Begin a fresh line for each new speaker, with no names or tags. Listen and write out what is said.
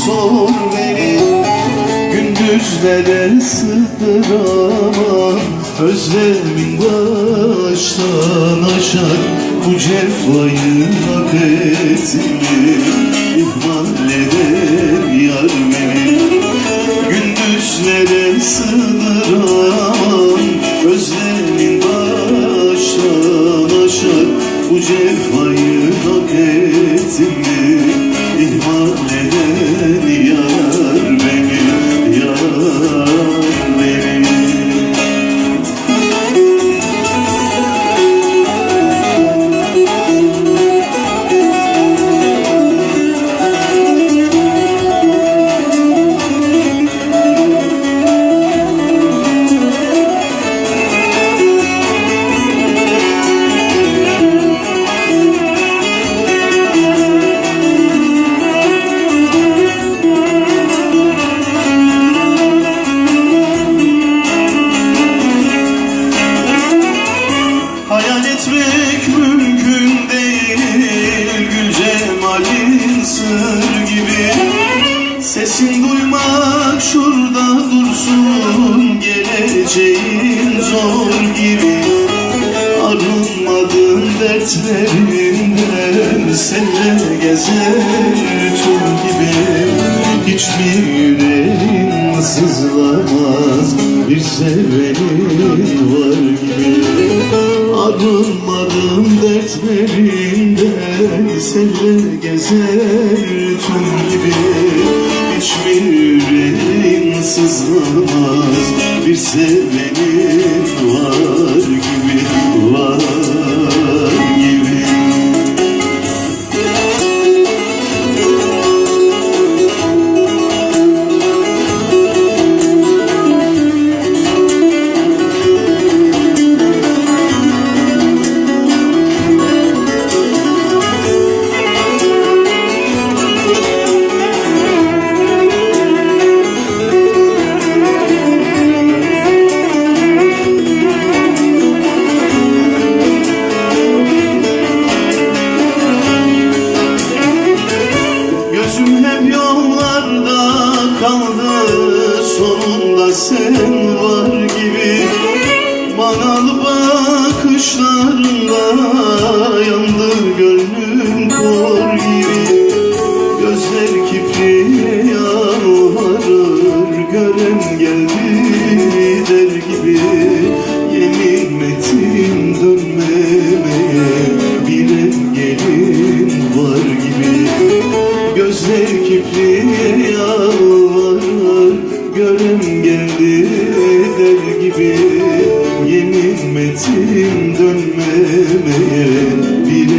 sor beni. Gündüzlere sığdıramam, özlemin baştan aşar. Bu cefayı hak ettim, ihmal eder yar beni. Gündüzlere sığdıramam, özlemin baştan aşar. Bu cefayı hak ettim, ihmal eder yar beni, yar beni. Hayal etmek mümkün değil, gül cemalin sır gibi. Sesin duymak şurada dursun, geleceğin zor gibi. Arınmadın dertlerinden, senle gezer tüm gibi. Hiçbir yüreğin sızlamaz, bir sevenin var gibi. Arınmadım dertlerinden, senle gezer tüm gibi. Hiçbir yüreğin sızlamaz, bir sevenin var gibi, var gibi. Gözüm hep yollarda kaldı, sonunda sen var gibi. Manalı bakışlarında yandı gönlüm kor gibi. Gözler kipriğe yalvarır, gören geldi der gibi. Yemin ettim dönmemeye, bir gelin var gibi. Gözler kipriğe yalvarır, gören geldi der gibi. Yemin ettim dönmemeye, bir